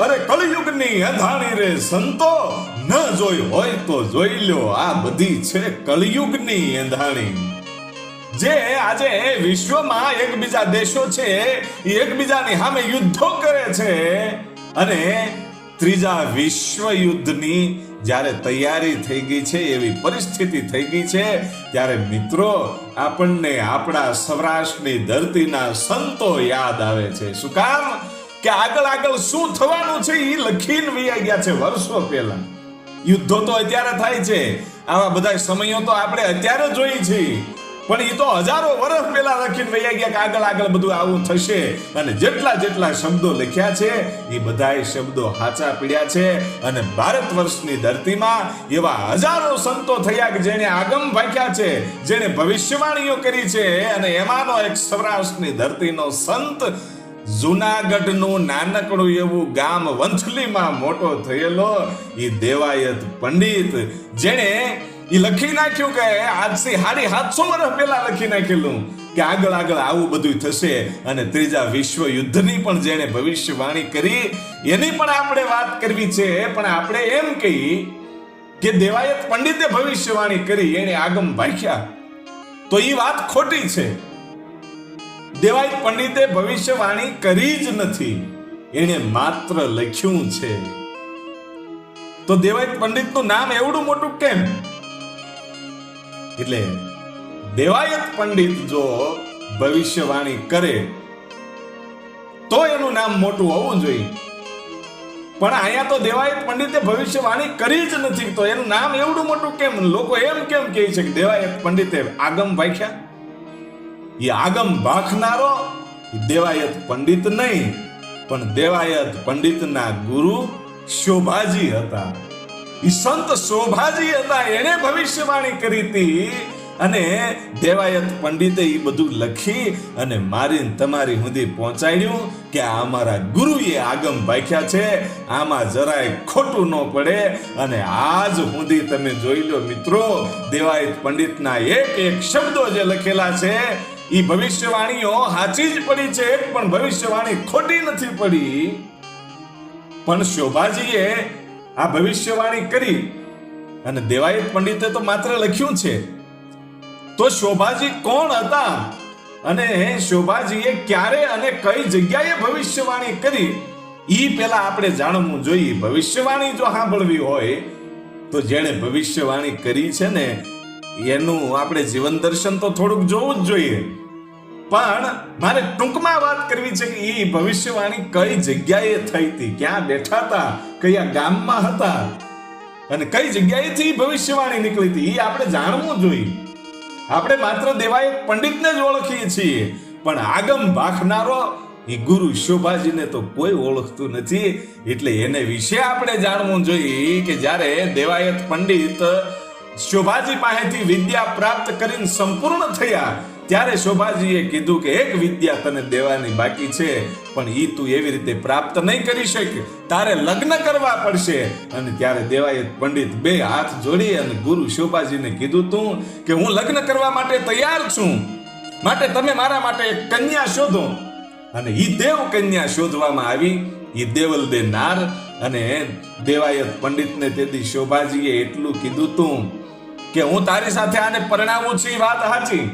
અરે કળિયુગની અંધાણી રે સંતો, ન જોઈ હોય તો જોઈ લ્યો, આ બધી છે કળિયુગની અંધાણી. જે આજે વિશ્વમાં એકબીજા દેશો છે એ એકબીજાની સામે યુદ્ધો કરે છે અને ત્રીજા વિશ્વ યુદ્ધની જ્યારે તૈયારી થઈ ગઈ છે, એવી પરિસ્થિતિ થઈ ગઈ છે, ત્યારે મિત્રો આપણને આપણા સૌરાષ્ટ્રની ધરતીના સંતો યાદ આવે છે. શું કામ? કે આગળ આગળ શું થવાનું છે એ લખીને વહી ગયા છે વર્ષો પહેલા. યુદ્ધો તો અત્યારે થાય છે, આવા બધા સમયો તો આપણે અત્યારે જોઈ છે, પણ એ તો હજારો વર્ષ પહેલા લખીને વહી ગયા કે આગળ આગળ બધું આવું થશે. અને જેટલા જેટલા શબ્દો લખ્યા છે એ બધા શબ્દો સાચા પીડ્યા છે. અને ભારત વર્ષની ધરતીમાં એવા હજારો સંતો થયા કે જેને આગમ ભાખ્યા છે, જેને ભવિષ્યવાણીઓ કરી છે. અને એમાંનો એક સૌરાષ્ટ્રની ધરતીનો સંત, જુનાગઢનું નાનકડું એવું ગામ વંથલીમાં મોટો થયેલો એ દેવાયત પંડિત, જેણે એ લખી નાખ્યું કે આજથી 750 વર્ષ પહેલા લખી નાખેલું કે આગળ આગળ આવું બધું થશે. અને ત્રીજા વિશ્વ યુદ્ધની પણ જેણે ભવિષ્યવાણી કરી એની પણ આપણે વાત કરવી છે. પણ આપણે એમ કહી કે દેવાયત પંડિતે ભવિષ્યવાણી કરી, એને આગમ ભાખ્યા, તો એ વાત ખોટી છે. દેવાયત પંડિતે ભવિષ્યવાણી કરી જ નથી, એને માત્ર લખ્યું છે. તો દેવાયત પંડિતનું નામ એવડું મોટું કેમ? એટલે દેવાયત પંડિત જો ભવિષ્યવાણી કરે તો એનું નામ મોટું હોવું જોઈએ. પણ અહીંયા તો દેવાયત પંડિતે ભવિષ્યવાણી કરી જ નથી, તો એનું નામ એવડું મોટું કેમ? લોકો એમ કેમ કહે છે કે દેવાયત પંડિતે આગમ ભાખ્યા? એ આગમ ભાખનારો દેવાયત પંડિત નહીં, પણ દેવાયત પંડિતના ગુરુ શોભાજી હતા. એ સંત શોભાજી હતા, એને ભવિષ્યવાણી કરી હતી. અને દેવાયત પંડિતે એ બધું લખી અને મારીને તમારી સુધી પહોંચાડ્યું કે આ અમારા ગુરુએ આગમ ભાખ્યા છે, આમાં જરાય ખોટું ન પડે. અને આજ સુધી તમે જોઈ લો મિત્રો, દેવાયત પંડિતના એક એક શબ્દો જે લખેલા છે એ ભવિષ્યવાણીઓ સાચી જ પડી છે, પણ ભવિષ્યવાણી ખોટી નથી પડી. પણ શોભાજીએ આ ભવિષ્યવાણી કરી અને દેવાયત પંડિતે તો માત્ર લખ્યું છે. તો શોભાજી કોણ હતા અને શોભાજીએ ક્યારે અને કઈ જગ્યાએ ભવિષ્યવાણી કરી ઈ પહેલા આપણે જાણવું જોઈએ. ભવિષ્યવાણી જો સાંભળવી હોય તો જેણે ભવિષ્યવાણી કરી છે ને એનું આપણે જીવન દર્શન તો થોડુંક જોવું જ જોઈએ. પણ મારે ટૂંકમાં વાત કરવી છે કે એ ભવિષ્યવાણી કઈ જગ્યાએ થઈ હતી, ક્યાં બેઠા હતા, કયા ગામમાં હતા અને કઈ જગ્યાએથી ભવિષ્યવાણી નીકળી હતી, એ આપણે જાણવું જોઈએ. આપણે માત્ર દેવાયત પંડિતને જ ઓળખીએ છીએ, પણ આગમ ભાખનારો એ ગુરુ શોભાજીને તો કોઈ ઓળખતું નથી. એટલે એને વિશે આપણે જાણવું જોઈએ કે જ્યારે દેવાયત પંડિત શોભાજી પાસેથી વિદ્યા પ્રાપ્ત કરીને સંપૂર્ણ થયા, ત્યારે શોભાજીએ કીધું કે એક વિદ્યા તને દેવાની બાકી છે, પણ ઈ તું એવી રીતે પ્રાપ્ત નહીં કરી શકે, તારે લગ્ન કરવા પડશે. અને ત્યારે દેવાયત પંડિત બે હાથ જોડી અને ગુરુ શોભાજીને કીધું તું કે હું લગ્ન કરવા માટે તૈયાર છું, માટે તમે મારા માટે એક કન્યા શોધો. અને ઈ દેવ કન્યા શોધવામાં આવી, ઈ દેવલદે નાર. અને દેવાયત પંડિતને તેથી શોભાજીએ એટલું કીધું તું કે હું તારી સાથે આને પરણાવું છું, વાત સાચી,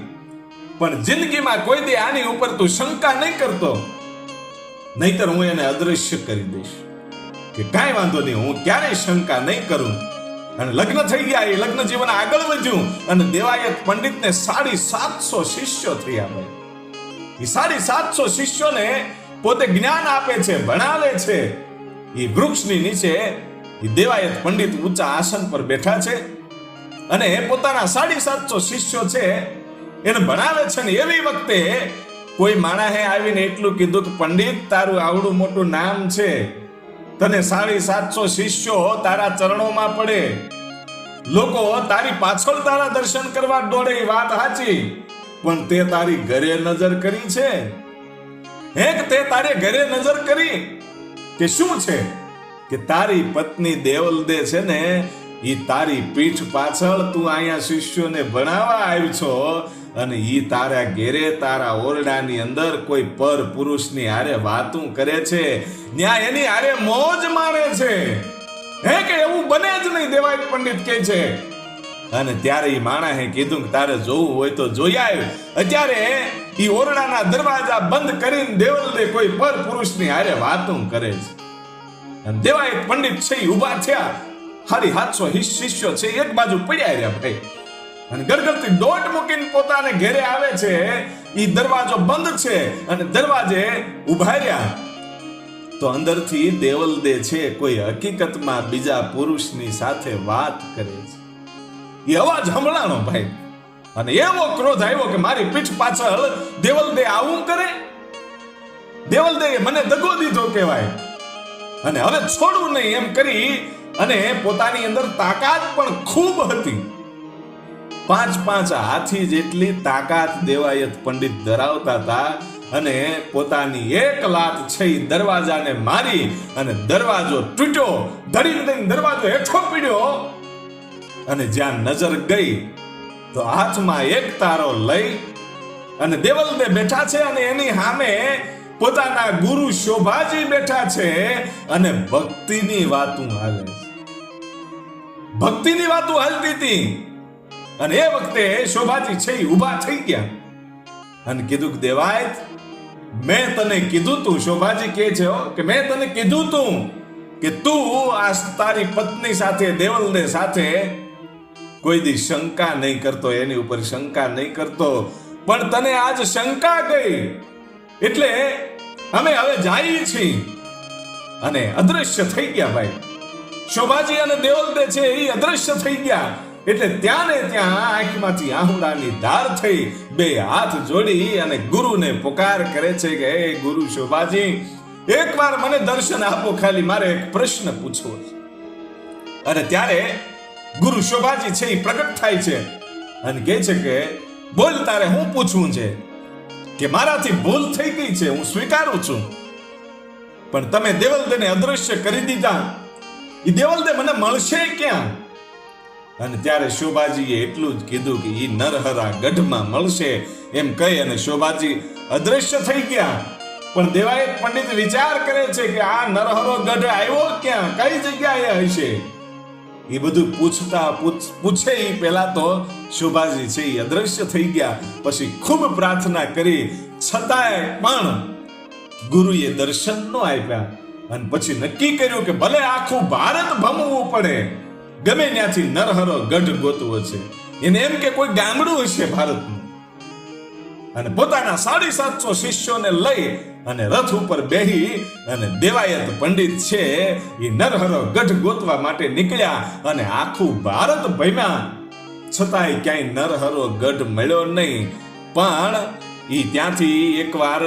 પણ જિંદગીમાં કોઈ દી આની ઉપર તું શંકા નહીં કરતો, નહીતર હું એને અદ્રશ્ય કરી દઈશ. કે કાંઈ વાંધો નહીં, હું ક્યારેય શંકા નહીં કરું. અને લગ્ન થઈ ગયા, એ લગ્ન જીવન આગળ વધ્યું અને દેવાયત પંડિતને 750 શિષ્યો થયા. ભાઈ એ 750 શિષ્યોને પોતે જ્ઞાન આપે છે, ભણાવે છે. એ વૃક્ષની નીચે એ દેવાયત પંડિત ઊંચા આસન પર બેઠા છે અને પોતાના 750 શિષ્યો છે એને ભણાવે છે. ને એવી વખતે કોઈ માણસે આવીને એટલું કીધું કે પંડિત તારું આવડું મોટું નામ છે, તને 750 શિષ્યો તારા ચરણોમાં પડે, લોકો તારી પાછળ તારા દર્શન કરવા દોડે, એ વાત સાચી, પણ તે તારી ઘરે નજર કરી છે? એક તે તારે ઘરે નજર કરી કે શું છે? કે તારી પત્ની દેવલદે છે ને, એ તારી પીઠ પાછળ તું અહીંયા શિષ્યોને ભણાવવા આવ્યો છો અને ઈ તારા ઘેરે તારા ઓરડાની અંદર કોઈ પર પુરુષની હારે વાતું કરે છે, ન્યા એની હારે મોજ માણે છે, હે કે એવું બને જ નહીં, દેવાયત પંડિત કહે છે. અને ત્યારે ઈ માણસે કીધું કે તારે જોવું હોય તો જોઈ આવ. અત્યારે ઈ ઓરડાના દરવાજા બંધ કરીને દેવલદે કોઈ પર પુરુષની હારે વાતું કરે છે. અને દેવાયત પંડિત છે ઈ ઊભા થયા, હારી 700 શિષ્યો છે એક બાજુ પડ્યા રહ્યા ભાઈ, અને ગરગરથી દોટ મૂકીને પોતાને ઘેરે આવે છે. ઈ દરવાજો બંધ છે અને દરવાજે ઊભા રહ્યા તો અંદરથી દેવલદે છે કોઈ હકીકતમાં બીજા પુરુષની સાથે વાત કરે છે. એ અવાજ સંભળાણો ભાઈ, અને એવો ક્રોધ આવ્યો કે મારી પીઠ પાછળ દેવલદે આવું કરે, દેવલદે મને દગો દીધો કહેવાય, અને હવે છોડવું નહીં એમ કરી અને પોતાની અંદર તાકાત પણ ખૂબ હતી. 5 હાથી જેટલી તાકાત દેવાયત પંડિત ધરાવતા હતા, અને પોતાની એક લાત છે દરવાજાને મારી અને દરવાજો તૂટ્યો, ધડીને દઈને દરવાજો હેઠો પીડ્યો. અને જ્યાં નજર ગઈ તો હાથમાં એક તારો લઈ અને દેવલદે બેઠા છે, અને એની સામે પોતાના ગુરુ શોભાજી બેઠા છે, અને ભક્તિની વાતું હાલે છે. ભક્તિની વાતું હાલતી હતી. અને એ વખતે શોભાજી છે ઊભા થઈ ગયા અને કીધું કે દેવાયત, મેં તને કીધું તું, શોભાજી કહે છે કે મેં તને કીધું તું કે તું આ તારી પત્ની સાથે દેવલદે સાથે કોઈ દી શંકા નહીં કરતો, એની ઉપર શંકા નહીં કરતો, પણ તને આજ શંકા ગઈ એટલે અમે હવે જઈએ છીએ. અને અદ્રશ્ય થઈ ગયા ભાઈ, શોભાજી અને દેવલદે છે એ અદ્રશ્ય થઈ ગયા. એટલે ત્યાં ને ત્યાં આંખમાંથી આહુડાની ધાર થઈ, બે હાથ જોડી અને ગુરુને પુકાર કરે છે કે હે ગુરુ શોભાજી, એકવાર મને દર્શન આપો, ખાલી મારે એક પ્રશ્ન પૂછવો છે. અને ત્યારે ગુરુ શોભાજી છે એ પ્રગટ થાય છે અને કહે છે કે બોલ, તારે હું પૂછવું છે? કે મારાથી ભૂલ થઈ ગઈ છે, હું સ્વીકારું છું, પણ તમે દેવલદેને અદ્રશ્ય કરી દીધા, એ દેવલદે મને મળશે ક્યાં? અને ત્યારે શોભાજીએ એટલું જ કીધું કે ઈ નરહરા ગઢમાં મળશે એમ કહી અને શોભાજી અદ્રશ્ય થઈ ગયા. પણ દેવાયત પંડિત વિચાર કરે છે કે આ નરહરો ગઢ આવ્યો ક્યાં, કઈ જગ્યાએ હશે? એ બધું પૂછે એ પહેલા તો શોભાજી છે એ અદ્રશ્ય થઈ ગયા. પછી ખૂબ પ્રાર્થના કરી છતાંય પણ ગુરુએ દર્શન ન આપ્યા. અને પછી નક્કી કર્યું કે ભલે આખું ભારત ભમવું પડે, ગમે ત્યાંથી નરહરો ગઢ ગોતવો છે, એને એમ કે કોઈ ગામડું હશે ભારતનું. અને પોતાના 750 શિષ્યોને લઈ અને રથ ઉપર બેહી અને દેવાયત પંડિત છે એ નરહરો ગઢ ગોતવા માટે નીકળ્યા. અને આખું ભારત ભમ્યા, છતાંય ક્યાંય નરહરો ગઢ મળ્યો નહીં. પણ ઈ ત્યાંથી એકવાર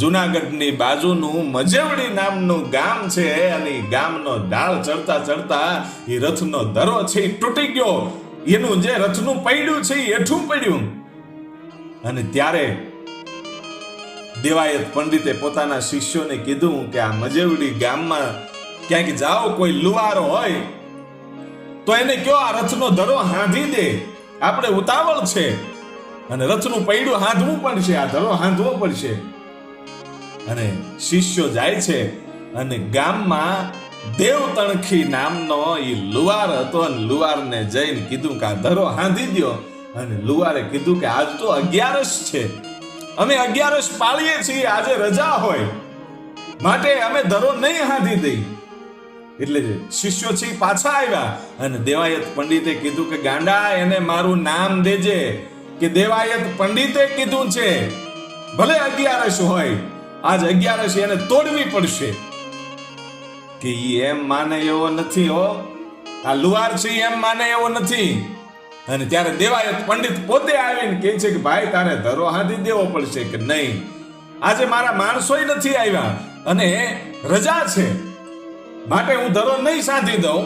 જુનાગઢની બાજુનું મજેવડી નામનું ગામ છે, અને ગામનો ઢાળ ચડતા ચડતા એ રથનો ધરો છે એ તૂટી ગયો, એનું જે રથનું પૈડું છે એ હેઠું પડ્યું. અને ત્યારે દેવાયત પંડિતે પોતાના શિષ્યોને કીધું કે આ મજેવડી ગામમાં ક્યાંક જાઓ, કોઈ લુહાર હોય તો એને કયો આ રથનો ધરો હાંધી દે, આપણે ઉતાવળ છે અને રથનું પૈડું હાંધવું પડશે, આ ધરો હાંધવો પડશે. અને શિષ્યો જાય છે અને ગામમાં દેવતણખી નામનો એ લુહાર હતો, અને લુહારને જઈને કીધું કે આ ધરો હાંધી દો. અને લુહારે કીધું કે આજ તો 11 છે, અમે 11 પાળીએ છીએ, આજે રજા હોય માટે અમે ધરો નહીં હાંધી દઈ. એટલે શિષ્યો છે પાછા આવ્યા અને દેવાયત પંડિતે કીધું કે ગાંડા, એને મારું નામ દેજે, કે દેવાયત પંડિતે કીધું છે ભલે 11 હોય, આજ 11 એને તોડવી પડશે. કે ઈ એમ માને એવો નથી હો, આ લુહાર છે એમ માને એવો નથી. અને ત્યારે દેવાયત પંડિત પોતે આવીને કહે છે કે ભાઈ તારે ધરો હાંધી દેવો પડશે. કે નહીં, આજે મારા માણસોય નથી આવ્યા અને રજા છે માટે હું ધરો નહીં સાંધી દઉં.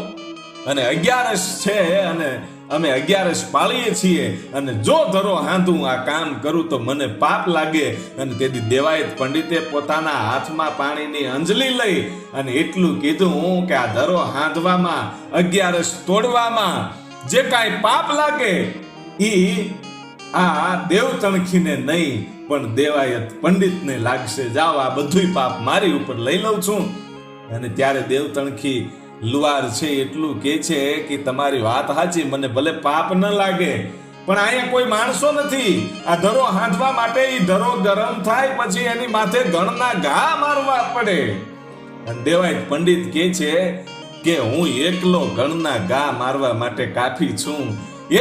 અને 11 છે અને અમે 11 પાળીએ છીએ, અને જો ધરો હાંધું આ કામ કરું તો મને પાપ લાગે. અને તેથી દેવાયત પંડિતે પોતાના હાથમાં પાણીની અંજલી લઈ અને એટલું કીધું કે આ ધરો હાંધવામાં 11 તોડવામાં જે કાંઈ પાપ લાગે ઈ આ દેવ તણખીને નહીં પણ દેવાયત પંડિતને લાગશે. જાઓ, આ બધુંય પાપ મારી ઉપર લઈ લઉં છું. અને ત્યારે દેવ તણખી લુવાર છે એટલું કે છે કે તમારી વાત સાચી, મને ભલે પાપ ન લાગે, પણ અહીંયા કોઈ માણસો નથી. આ ધરો હાંધવા માટે ઈ ધરો ગરમ થાય પછી એની માથે ગણના ઘા મારવા પડે. અને દેવાયત પંડિત કે છે કે હું એકલો ગણના ઘા મારવા માટે કાફી છું.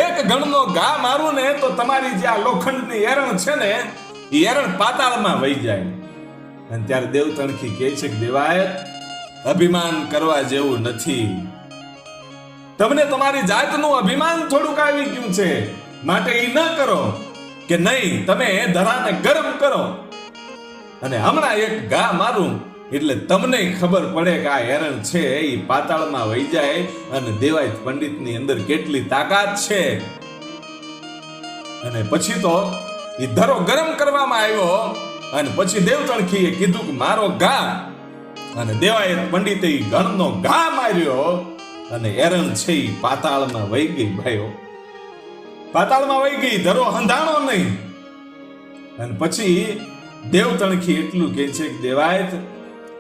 એક ગણનો ઘા મારું ને તો તમારી જે આ લોખંડની એરણ છે ને એ એરણ પાતાળમાં વહી જાય. અને ત્યારે દેવ તણખી કહે છે કે દેવાયત, અભિમાન કરવા જેવું નથી. તમને તમારી જાતનું અભિમાન થોડુંક આવી ગયું છે, માટે એ ન કરો કે નહીં તમે ધરાને ગરમ કરો અને હમણાં એક ઘા મારું એટલે તમને ખબર પડે કે આ એરણ છે એ પાતાળમાં વહી જાય અને દેવાયત પંડિતની અંદર કેટલી તાકાત છે. અને પછી તો એ ધરો ગરમ કરવામાં આવ્યો અને પછી દેવ તણખીએ કીધું કે મારો ઘા. અને દેવાયત પંડિતે એ ગણનો ઘા માર્યો અને એરણ છે એ પાતાળમાં વહી ગઈ. ભાઈઓ, પાતાળમાં વહી ગઈ, ધરો હંધાણો નહીં. અને પછી દેવ તણખી એટલું કહે છે કે દેવાયત,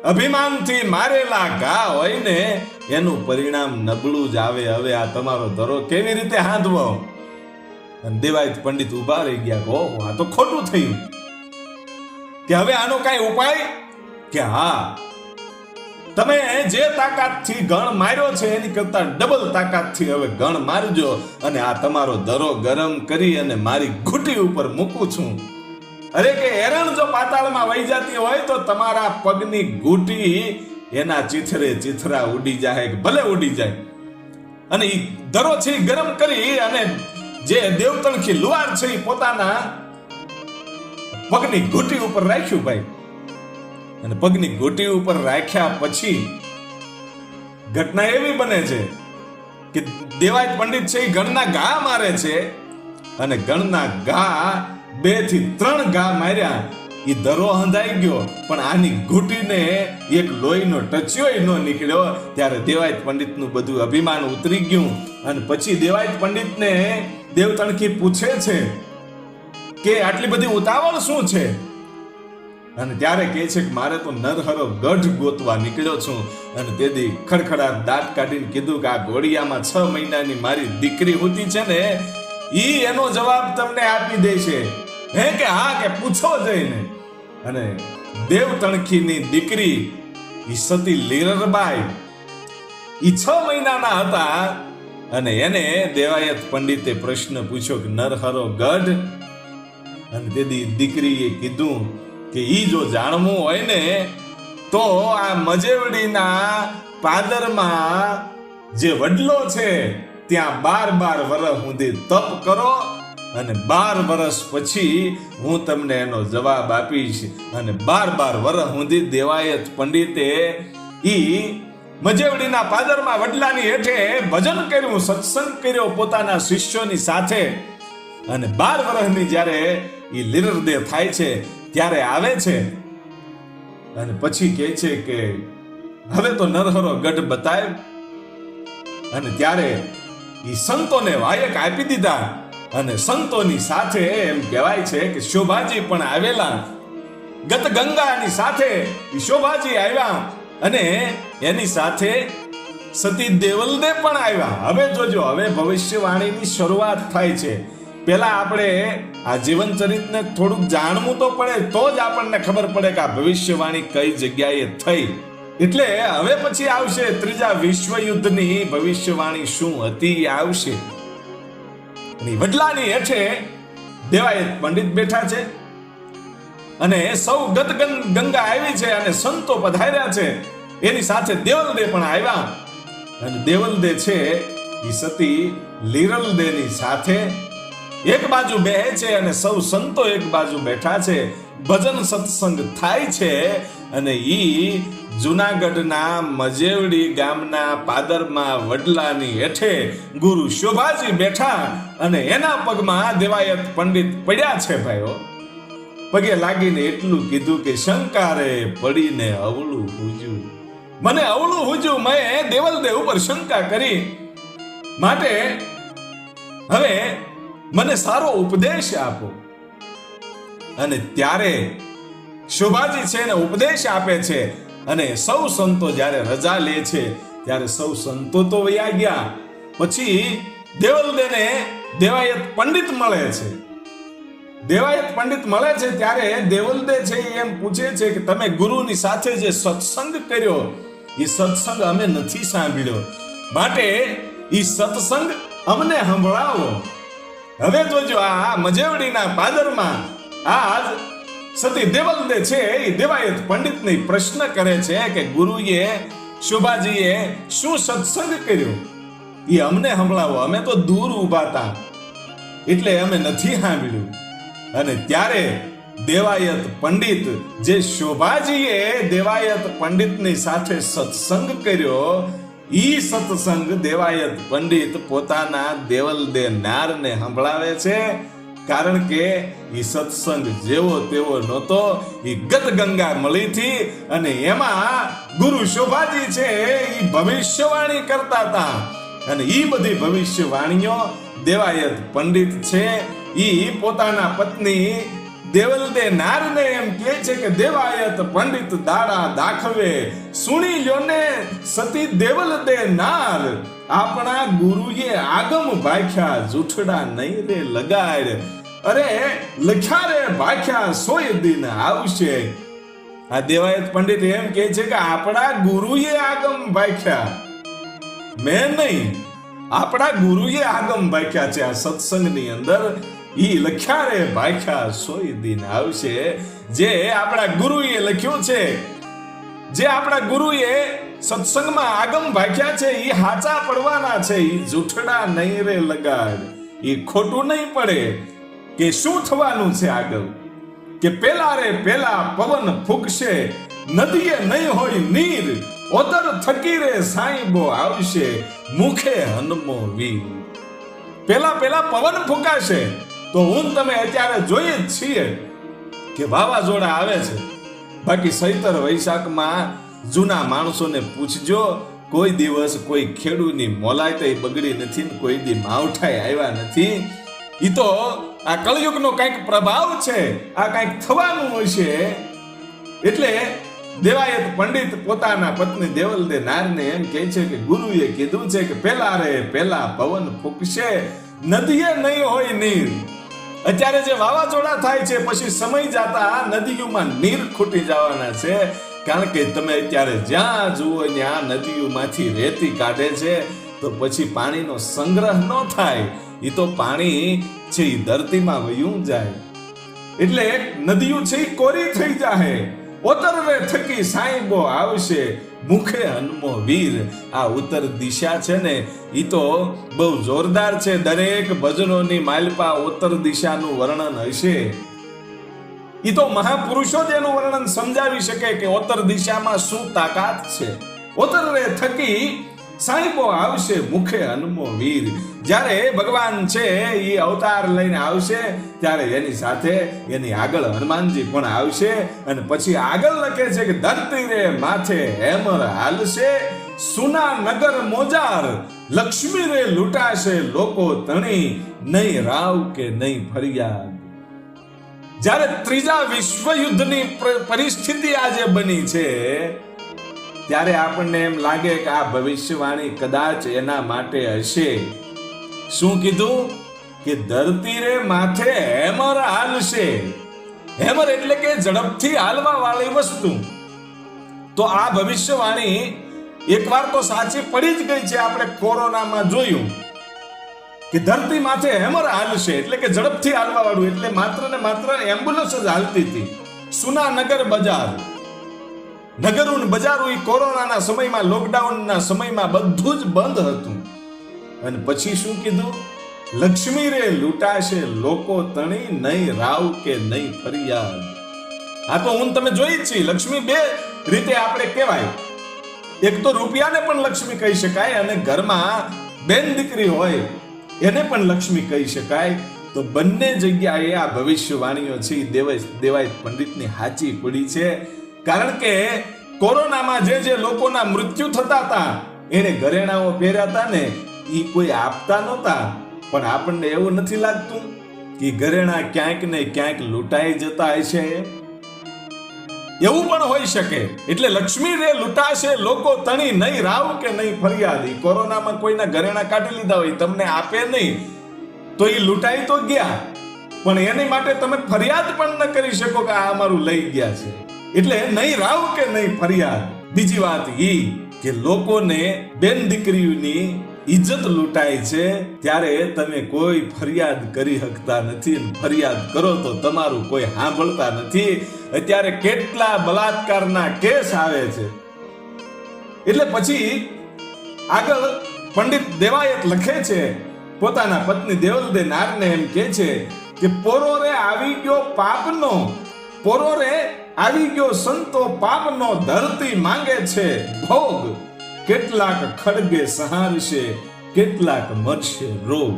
અભિમાનથી મારેલા ઘા હોય ને એનું પરિણામ નબળું જ આવે. હવે આ તમારો ધરો કેવી રીતે હાંધવો? અને દેવાયત પંડિત ઉભા રહી ગયા. ઓહો, આ તો ખોટું થયું. કે હવે આનો કઈ ઉપાય? કે હા, તમે જે તાકાતથી ગણ માર્યો છે એની કરતા ડબલ તાકાતથી હવે ગણ મારજો અને આ તમારો ધરો ગરમ કરી અને મારી ઘૂંટી ઉપર મૂકું છું. અરે કે એરણ જો પાતાળમાં વહી જતી હોય તો તમારા પગની ઘૂંટી એના ચીથરે ચીથરા ઉડી જાય, ભલે ઉડી જાય. અને એ ધરો છે ગરમ કરી અને જે દેવતણખી લુહાર છે એ પોતાના પગની ઘૂંટી ઉપર રાખ્યું. ભાઈ, અને પગની ઘૂંટી ઉપર રાખ્યા પછી ઘટના એવી બને છે કે દેવાયત પંડિત છે એ ગણના ઘા મારે છે અને ગણના ઘા 2 થી 3 ઘા માર્યા. એ ધરો હંધાઈ ગયો પણ આની ઘૂંટીને એક લોહીનો ટચ્યોય ન નીકળ્યો. ત્યારે દેવાયત પંડિતનું બધું અભિમાન ઉતરી ગયું. અને પછી દેવાયત પંડિતને દેવ તણખી પૂછે છે કે આટલી બધી ઉતાવળ શું છે? અને ત્યારે કહે છે કે મારે તો નરહરો ગઢ ગોતવા નીકળ્યો છું. અને તેથી ખડખડાટ દાંત કાઢીને કીધું કે આ ઘોડિયામાં 6 મહિનાની મારી દીકરી હોતી છે ને ઈ એનો જવાબ તમને આપી દેશે. હે કે હા, કે પૂછો જઈને. અને દેવ તણખીની દીકરી ઈ સતી લીરરબાઈ ઈ 6 મહિનાના હતા. અને એને દેવાયત પંડિતે પ્રશ્ન પૂછ્યો કે નરહરો ગઢ? અને તેથી દીકરીએ કીધું કે ઈ જો જાણવું હોય ને તો આ મજેવડીના પાદરમાં જે વડલો છે ત્યાં 12 વર્ષ સુધી તપ કરો અને 12 વર્ષ પછી હું તમને એનો જવાબ આપીશ. અને 12 વર્ષ સુધી દેવાયત પંડિતે ઈ મજેવડીના પાદરમાં વડલાની હેઠે ભજન કર્યું, સત્સંગ કર્યો પોતાના શિષ્યોની સાથે. અને 12 વર્ષની જ્યારે ઈ લીરરદેહ થાય છે ત્યારે આવે છે અને પછી કહે છે કે હવે તો નરહરો ગઢ બતાય. અને ત્યારે ઈ સંતોને વાયક આપી દીધા. અને સંતોની સાથે એમ કહેવાય છે કે શોભાજી પણ આવેલા. ગત ગંગાની સાથે શોભાજી આવ્યા અને એની સાથે સતી દેવલદે પણ આવ્યા. હવે જોજો, હવે ભવિષ્યવાણીની શરૂઆત થાય છે. પેલા આપણે આ જીવન ચરિત્રને થોડુંક જાણવું તો પડે, તો જ આપણને ખબર પડે કે આ ભવિષ્યવાણી કઈ જગ્યાએ થઈ. એટલે હવે પછી આવશે ત્રીજા વિશ્વયુદ્ધની ભવિષ્યવાણી શું હતી આવશે. વડલાની હેઠે દેવાયત પંડિત બેઠા છે અને સૌ ગત ગંગા આવી છે અને સંતો પધાર્યા છે. એની સાથે દેવલદે પણ આવ્યા. અને દેવલદે છે એ સતી લીરલદેની સાથે એક બાજુ બેહે છે અને સૌ સંતો એક બાજુ બેઠા છે. ભજન સત્સંગ થાય છે. અને ઈ જુનાગઢના મજેવડી ગામના પાદરમાં વડલાની હેઠે ગુરુ શોભાજી બેઠા અને એના પગમાં દેવાયત પંડિત પડ્યા છે. ભાઈઓ, પગે લાગીને એટલું કીધું કે શંકારે પડીને અવળું હુજ્યું. મને અવળું હુજ્યું, મેં દેવલદેવ ઉપર શંકા કરી, માટે હવે મને સારો ઉપદેશ આપો. અને ત્યારે શોભાજી છે ને ઉપદેશ આપે છે. અને સૌ સંતો જ્યારે રજા લે છે ત્યારે સૌ સંતો તો વયા ગયા. પછી દેવલદેને દેવાયત પંડિત મળે છે. દેવાયત પંડિત મળે છે ત્યારે દેવલદે છે એમ પૂછે છે કે તમે ગુરુની સાથે જે સત્સંગ કર્યો એ સત્સંગ અમે નથી સાંભળ્યો, માટે એ સત્સંગ અમને સંભળાવો. હવે જોજો આ મજેવડીના પાદરમાં આજ સતી દેવલદે છે એ દેવાયત પંડિતને પ્રશ્ન કરે છે કે ગુરુએ શોભાજીએ શું સત્સંગ કર્યો એ અમને સંભળાવો, અમે તો દૂર ઊભા હતા એટલે અમે નથી સાંભળ્યું. અને ત્યારે દેવાયત પંડિત જે શોભાજીએ દેવાયત પંડિતની સાથે સત્સંગ કર્યો ઈ સત્સંગ દેવાયત પંડિત પોતાના દેવલદે નારને સંભળાવે છે. કારણ કે ઈ સત્સંગ જેવો તેવો નહોતો, ઈ ગદગંગા મળીથી. અને એમાં ગુરુ શોભાજી છે ઈ ભવિષ્યવાણી કરતા હતા. અને ઈ બધી ભવિષ્યવાણીઓ દેવાયત પંડિત છે ઈ પોતાના પત્ની દેવલદે નારને એમ કહે છે કે દેવાયત પંડિત દાડા દાખવે સુણી લ્યો ને સતી દેવલદે નાર, આપણા ગુરુએ આગમ ભાખ્યા જૂઠડા નહીં રે લગાડ, અરે લખ્યા રે ભાખ્યા સોય દિન આવશે. આ દેવાયત પંડિત એમ કહે છે કે આપણા ગુરુએ આગમ ભાખ્યા, મેં નહીં, આપણા ગુરુએ આગમ ભાખ્યા છે. આ સત્સંગની અંદર ઈ લખ્યા રે ભાખ્યા સોય દિન આવશે. જે આપણા ગુરુએ લખ્યું છે, જે આપણા ગુરુએ સત્સંગમાં આગમ ભાખ્યા છે ઈ હાચા પડવાના છે. ઈ જૂઠડા નહીં રે લગાડ, ઈ ખોટું નહીં પડે. કે શું થવાનું છે આગળ? કે પેલા રે પેલા પવન ફૂંકશે, નદીએ નહીં હોય નીર, ઓતર થકી રે સાંઈબો આવશે, મુખે હનમો વીર. પેલા પવન ફૂંકાશે. તો હું તમે અત્યારે જોઈએ જ છીએ કે વાવાઝોડા આવે છે. બાકી સૈતર વૈશાખમાં જૂના માણસોને પૂછજો, કોઈ દિવસ કોઈ ખેડૂની મોલાઈ બગડી નથી, કોઈ દી માવઠાઈ આવ્યા નથી. ઈ તો આ કળયુગનો કંઈક પ્રભાવ છે, આ કંઈક થવાનું હશે. એટલે દેવાયત પંડિત પોતાના પત્ની દેવલદે નારને એમ કહે છે કે ગુરુએ કીધું છે કે પેલા રે પેલા પવન ફૂંકશે, નદીએ નહીં હોય નીર. અત્યારે જે વાવાઝોડા થાય છે પછી સમય જતા નદીઓમાં નીર ખૂટી જવાના છે. કારણ કે તમે અત્યારે જ્યાં જુઓ ત્યાં નદીઓમાંથી રેતી કાઢે છે, તો પછી પાણીનો સંગ્રહ ન થાય. એ તો પાણી છે એ ધરતીમાં વયું જાય, એટલે નદીઓ છે એ કોરી થઈ જાય. ઉત્તર થકી સાંઈબો આવશે, મુખે હનમો વીર. આ ઉત્તર દિશા છે ને ઈ તો બહુ જોરદાર છે. દરેક ભજનોની માલપા ઉત્તર દિશાનું વર્ણન હશે. ઈ તો મહાપુરુષો જ એનું વર્ણન સમજાવી શકે કે ઉત્તર દિશામાં શું તાકાત છે. ઉત્તર થકી સાંઈબો આવશે, મુખે હનમો વીર. જ્યારે ભગવાન છે એ અવતાર લઈને આવશે ત્યારે એની સાથે એની આગળ હનુમાનજી પણ આવશે. અને પછી આગળ લખે છે કે ધરતી રે માથે હેમર હાલશે, સુના નગર મોજાર, લક્ષ્મી રે લૂંટાશે લોકો તણી, નહીં રાવ કે નહીં ફરિયાદ. જ્યારે ત્રીજા વિશ્વયુદ્ધની પરિસ્થિતિ આજે બની છે ત્યારે આપણને એમ લાગે કે આ ભવિષ્યવાણી કદાચ એના માટે હશે. શું કીધું? કે ધરતી રે માથે હેમર હાલશે. હેમર એટલે કે ઝડપથી હાલવા વાળી વસ્તુ. તો આ ભવિષ્યવાણી એકવાર તો સાચી પડી જ ગઈ છે. આપણે કોરોનામાં જોયું કે ધરતી માથે હેમર હાલશે એટલે કે ઝડપથી હાલવા વાળું. એટલે માત્ર ને માત્ર એમ્બ્યુલન્સ જ હાલતી હતી. સુના નગર બજાર, નગરો ને બજારો એ કોરોનાના સમયમાં, લોકડાઉનના સમયમાં બધું જ બંધ હતું. અને પછી શું કીધું? લક્ષ્મી રે લૂંટાશે લોકો તણી, નહીં રાવ કે નહીં ફરિયાદ. આ તો હું તમે જોઈ જ છે. લક્ષ્મી બે રીતે આપણે કહેવાય. એક તો રૂપિયાને પણ લક્ષ્મી કહી શકાય, અને ઘરમાં બેન દીકરી હોય એને પણ લક્ષ્મી કહી શકાય. તો બંને જગ્યાએ આ ભવિષ્યવાણીઓ છે દેવાયત પંડિતની સાચી પડી છે. કારણ કે કોરોનામાં જે લોકોના મૃત્યુ થતા હતા એને ઘરેણાઓ પહેર્યા હતા ને એ કોઈ આપતા નહોતા. પણ આપણને એવું નથી લાગતું કે ઘરેણા ક્યાંક ને ક્યાંક લૂંટાઈ જતા હશે? એવું પણ હોઈ શકે. એટલે લક્ષ્મી રે લૂંટાશે લોકો તણી, નહીં રાવ કે નહીં ફરિયાદી. કોરોનામાં કોઈના ઘરેણા કાઢી લીધા હોય, તમને આપે નહીં તો એ લૂંટાઈ તો ગયા, પણ એની માટે તમે ફરિયાદ પણ ન કરી શકો કે આ અમારું લઈ ગયા છે. એટલે નહીં રાવ કે નહીં ફરિયાદ. બીજી વાત ઈ કે લોકોને બેન દીકરીઓની ઇજ્જત લૂંટાય છે ત્યારે તમે કોઈ ફરિયાદ કરી શકતા નથી. ફરિયાદ કરો તો તમારું કોઈ સાંભળતા નથી. અત્યારે કેટલા બલાત્કારના કેસ આવે છે. એટલે પછી આગળ પંડિત દેવાયત લખે છે, પોતાના પત્ની દેવલદે નારને એમ કહે છે કે પોરોરે આવી ગયો પાપનો, પોરોરે આવી ગયો સંતો પાપનો, ધરતી માંગે છે ભોગ, કેટલાક ખડગે સહારશે, કેટલાક મરશે રોગ.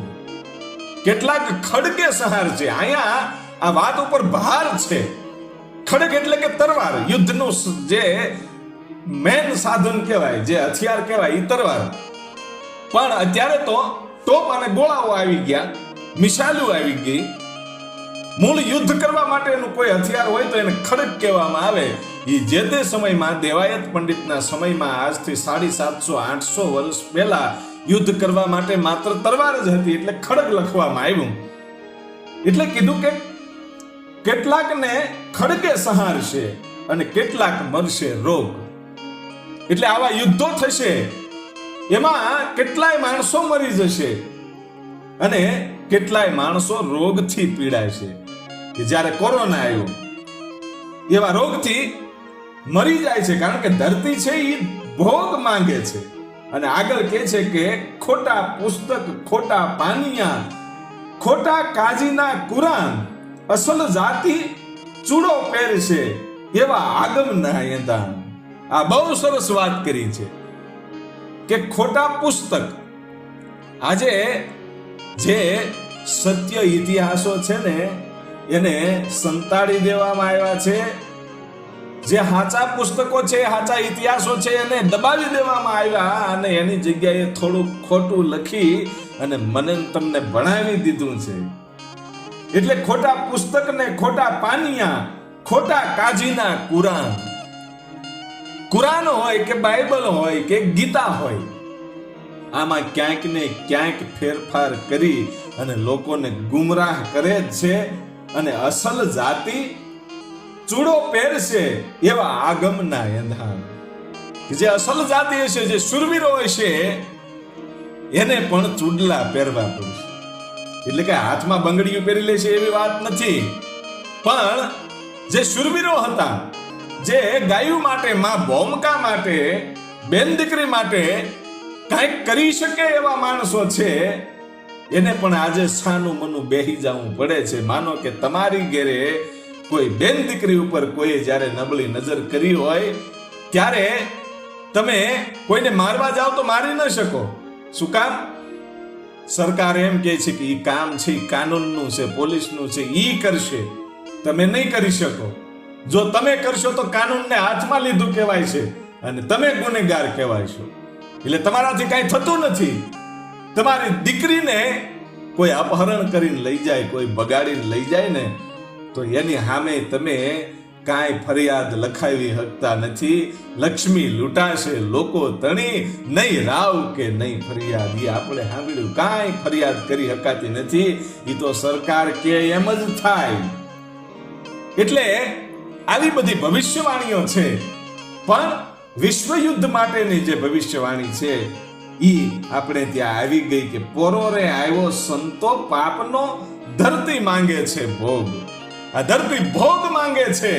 કેટલાક ખડગે સહારશે. અહીંયા આ વાત ઉપર ભાર છે. ખડગ એટલે કે તરવાર, યુદ્ધનું જે મેન સાધન કહેવાય, જે હથિયાર કહેવાય એ તરવાર. પણ અત્યારે તો ટોપ અને ગોળાઓ આવી ગયા, મિસાઇલો આવી ગઈ. મૂળ યુદ્ધ કરવા માટેનું કોઈ હથિયાર હોય તો એને ખડગ કહેવામાં આવે. એ જે તે સમયમાં દેવાયત પંડિતના સમયમાં આજથી 750-800 વર્ષ પહેલા યુદ્ધ કરવા માટે માત્ર તરવાર જ હતી, એટલે ખડગ લખવામાં આવ્યું. એટલે કીધું કે કેટલાકને ખડગે સહારશે અને કેટલાક મરશે રોગ. એટલે આવા યુદ્ધો થશે, એમાં કેટલાય માણસો મરી જશે અને કેટલાય માણસો રોગથી પીડાય છે. કે જ્યારે કોરોના આવ્યો એવા રોગથી મરી જાય છે, કારણ કે ધરતી છે એ ભોગ માંગે છે. અને આગળ કહે છે કે ખોટા પુસ્તક, ખોટા પાનિયા, ખોટા કાજીના કુરાન, અસલ જાતિ ચૂડો પહેરશે એવા આગમના એંધાણ. આ બહુ સરસ વાત કરી છે કે ખોટા પુસ્તક. આજે જે સત્ય ઇતિહાસો છે ને એને સંતાડી દેવામાં આવ્યા છે. જે સાચા પુસ્તકો છે, સાચા ઇતિહાસો છે એને દબાવી દેવામાં આવ્યા અને એની જગ્યાએ થોડું ખોટું લખી અને મને તમને ભણાવી દીધું છે. એટલે ખોટા પુસ્તક ને ખોટા પાનિયા, ખોટા કાજીના કુરાન. કુરાન હોય કે બાઇબલ હોય કે ગીતા હોય, આમાં ક્યાંક ને ક્યાંક ફેરફાર કરી અને લોકોને ગુમરાહ કરે છે. અને અસલ જાતિ ચૂડો પહેરશે એવા આગમના એંધાણ. જે અસલ જાતિ હશે, જે શુરવીરો હશે, એને પણ ચૂડલા પહેરવા પડશે. એટલે કે હાથમાં બંગડીઓ પહેરી લેશે એવી વાત નથી, પણ જે શુરવીરો હતા, જે ગાયું માટે, માં ભોમકા માટે, બેન દીકરી માટે કંઈક કરી શકે એવા માણસો છે, એને પણ આજે સાનું મનું બેહી જવું પડે છે. માનો કે તમારી ઘરે કોઈ બેન દીકરી ઉપર કોઈ જ્યારે નબળી નજર કરી હોય ત્યારે તમે કોઈને મારવા જાઓ તો મારી ન શકો. શું કામ? સરકાર એમ કહે છે કે એ કામ છે કાનૂનનું છે, પોલીસનું છે, ઈ કરશે, તમે નહીં કરી શકો. જો તમે કરશો તો કાનૂનને હાથમાં લીધું કહેવાય છે અને તમે ગુનેગાર કહેવાય છો. એટલે તમારાથી કાંઈ થતું નથી. તમારી દીકરીને કોઈ અપહરણ કરીને લઈ જાય, કોઈ બગાડીને લઈ જાય ને, તો એની સામે તમે કાંઈ ફરિયાદ લખાવી શકતા નથી. લક્ષ્મી લૂંટાશે લોકો તણી, નહીં રાવ કે નહીં ફરિયાદ. એ આપણે સાંભળ્યું, કાંઈ ફરિયાદ કરી શકાતી નથી. એ તો સરકાર કે એમ જ થાય. એટલે આવી બધી ભવિષ્યવાણીઓ છે. પણ વિશ્વ યુદ્ધ માટેની જે ભવિષ્યવાણી છે ઈ આપણે ત્યાં આવી ગઈ કે પોરોરે આવ્યો સંતો પાપનો, ધરતી માંગે છે ભોગ. આ ધરતી ભોગ માંગે છે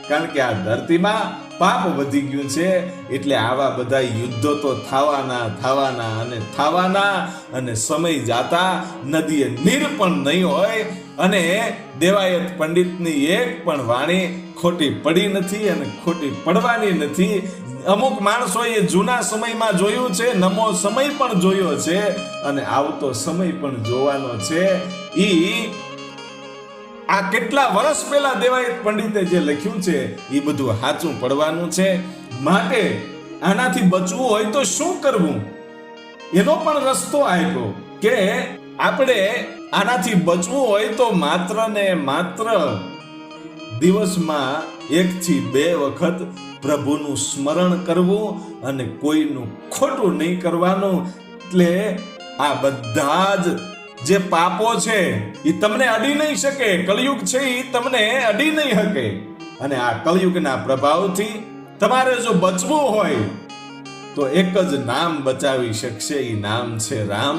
કારણ કે આ ધરતીમાં પાપ વધી ગયું છે. એટલે આવા બધા યુદ્ધો તો થવાના અને સમય જાતા નદીએ નીર પણ નહીં હોય. અને દેવાયત પંડિતની એક પણ વાણી ખોટી પડી નથી અને ખોટી પડવાની નથી. અમુક માણસોએ જૂના સમયમાં જોયું છે, નમો સમય પણ જોયો છે અને આવતો સમય પણ જોવાનો છે. આ કેટલા વર્ષ પહેલા દેવાયત પંડિતે જે લખ્યું છે એ બધું સાચું પડવાનું છે. માટે આનાથી બચવું હોય તો શું કરવું એનો પણ રસ્તો આપ્યો કે આપણે આનાથી બચવું હોય તો માત્ર ને માત્ર દિવસમાં 1 થી 2 વખત પ્રભુનું સ્મરણ કરવું અને કોઈનું ખોટું નહીં કરવાનું. એટલે આ બધા જ જે પાપો છે એ તમને અડી નહીં શકે. કળિયુગ છે એ તમને અડી નહીં શકે. અને આ કળિયુગના પ્રભાવથી તમારે જો બચવું હોય તો એક જ નામ બચાવી શકશે. એ નામ છે રામ.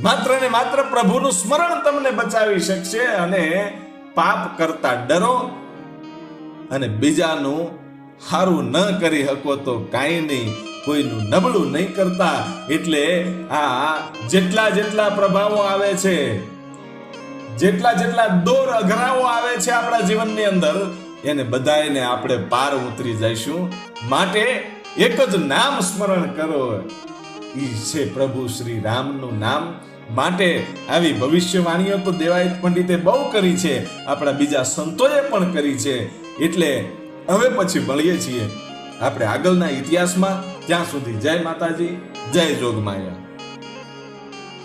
માત્ર ને માત્ર પ્રભુનું સ્મરણ તમને બચાવી શકશે. અને પાપ કરતા ડરો અને બીજાનું સારું ન કરી શકો તો કાંઈ નહીં, કોઈનું નબળું નહીં કરતા. એટલે આ જેટલા પ્રભાવો આવે છે, જેટલા દોર અઘરાઓ આવે છે આપણા જીવનની અંદર, એને બધાને આપણે પાર ઉતરી જઈશું. માટે એક જ નામ સ્મરણ કરો, ઈ છે પ્રભુ શ્રી રામનું નામ. માટે આવી ભવિષ્યવાણીઓ તો દેવાયત પંડિતે બહુ કરી છે, આપણા બીજા સંતોએ પણ કરી છે. એટલે હવે પછી મળીએ છીએ આપણે આગળના ઇતિહાસમાં. ત્યાં સુધી જય માતાજી, જય જોગમાયા.